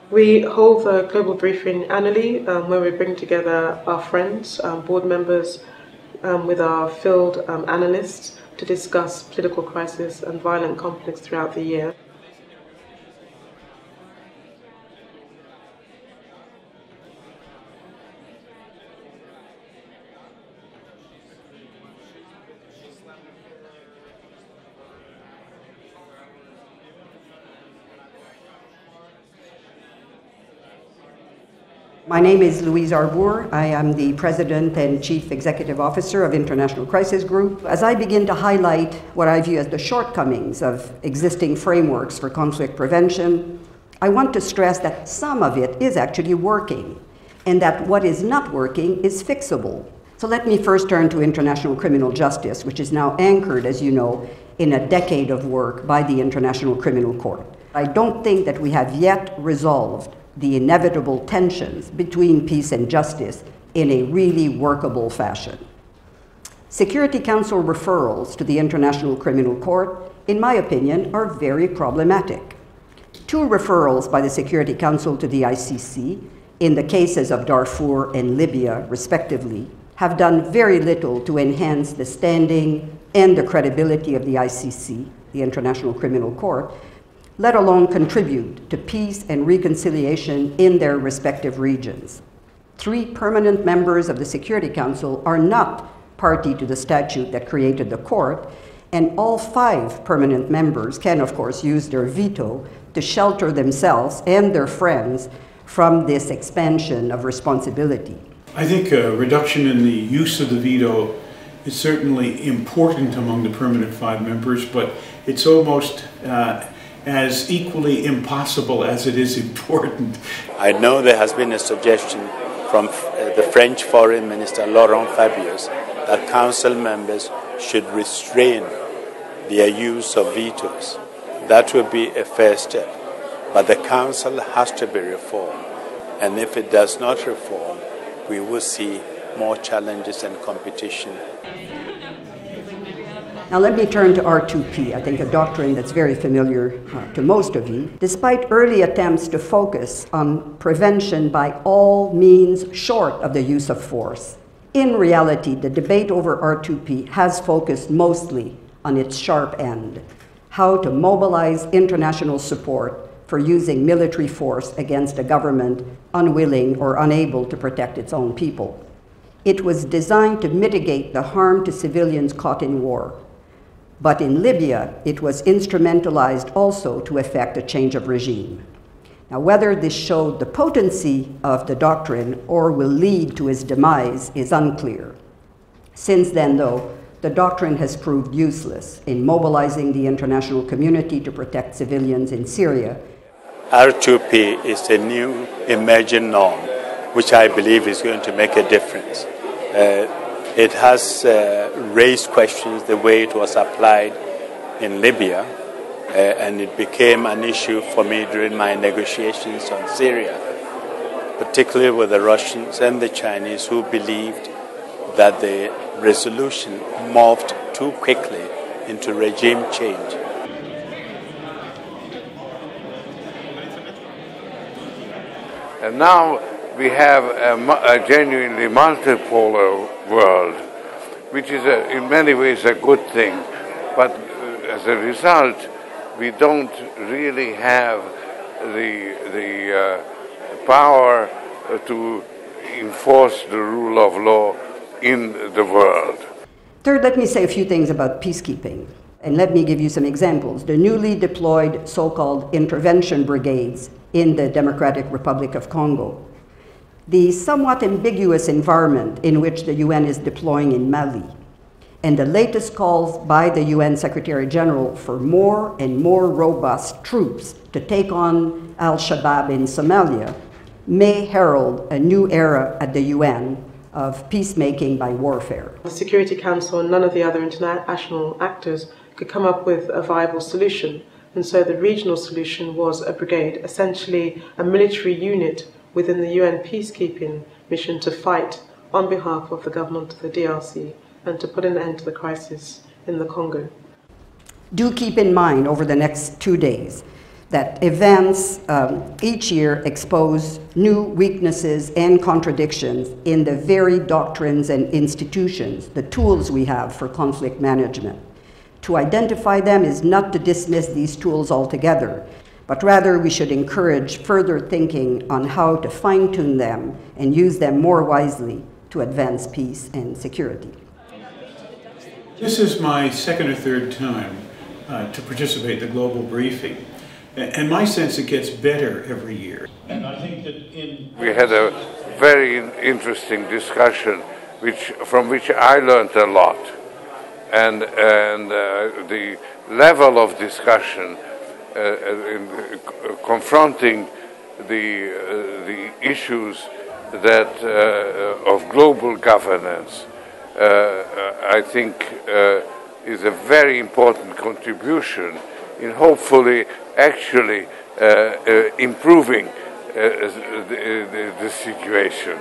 We hold the global briefing annually where we bring together our friends, board members, with our field analysts to discuss political crisis and violent conflicts throughout the year. My name is Louise Arbour. I am the President and Chief Executive Officer of International Crisis Group. As I begin to highlight what I view as the shortcomings of existing frameworks for conflict prevention, I want to stress that some of it is actually working, and that what is not working is fixable. So let me first turn to international criminal justice, which is now anchored, as you know, in a decade of work by the International Criminal Court. I don't think that we have yet resolved the inevitable tensions between peace and justice in a really workable fashion. Security Council referrals to the International Criminal Court, in my opinion, are very problematic. 2 referrals by the Security Council to the ICC in the cases of Darfur and Libya, respectively, have done very little to enhance the standing and the credibility of the ICC, the International Criminal Court, let alone contribute to peace and reconciliation in their respective regions. 3 permanent members of the Security Council are not party to the statute that created the court, and all 5 permanent members can, of course, use their veto to shelter themselves and their friends from this expansion of responsibility. I think a reduction in the use of the veto is certainly important among the permanent 5 members, but it's almost as equally impossible as it is important. I know there has been a suggestion from the French Foreign Minister Laurent Fabius that council members should restrain their use of vetoes. That would be a first step, but the council has to be reformed, and if it does not reform, we will see more challenges and competition. Now let me turn to R2P, I think a doctrine that's very familiar to most of you. Despite early attempts to focus on prevention by all means short of the use of force, in reality, the debate over R2P has focused mostly on its sharp end, how to mobilize international support for using military force against a government unwilling or unable to protect its own people. It was designed to mitigate the harm to civilians caught in war. But in Libya, it was instrumentalized also to effect a change of regime. Now, whether this showed the potency of the doctrine or will lead to its demise is unclear. Since then, though, the doctrine has proved useless in mobilizing the international community to protect civilians in Syria. R2P is a new emerging norm, which I believe is going to make a difference. It has raised questions the way it was applied in Libya, and it became an issue for me during my negotiations on Syria, particularly with the Russians and the Chinese, who believed that the resolution morphed too quickly into regime change. And now we have a genuinely multipolar world, which is in many ways a good thing. But as a result, we don't really have the power to enforce the rule of law in the world. Third, let me say a few things about peacekeeping. And let me give you some examples. The newly deployed so-called intervention brigades in the Democratic Republic of Congo. The somewhat ambiguous environment in which the UN is deploying in Mali, and the latest calls by the UN Secretary General for more and more robust troops to take on al-Shabaab in Somalia may herald a new era at the UN of peacemaking by warfare. The Security Council and none of the other international actors could come up with a viable solution, and so the regional solution was a brigade, essentially a military unit within the UN peacekeeping mission to fight on behalf of the government of the DRC and to put an end to the crisis in the Congo. Do keep in mind over the next 2 days that events each year expose new weaknesses and contradictions in the very doctrines and institutions, the tools we have for conflict management. To identify them is not to dismiss these tools altogether, but rather we should encourage further thinking on how to fine-tune them and use them more wisely to advance peace and security. This is my second or third time to participate in the global briefing. And my sense, it gets better every year. And I think that we had a very interesting discussion, from which I learned a lot. And the level of discussion in confronting the issues that of global governance, I think is a very important contribution in hopefully actually improving the situation.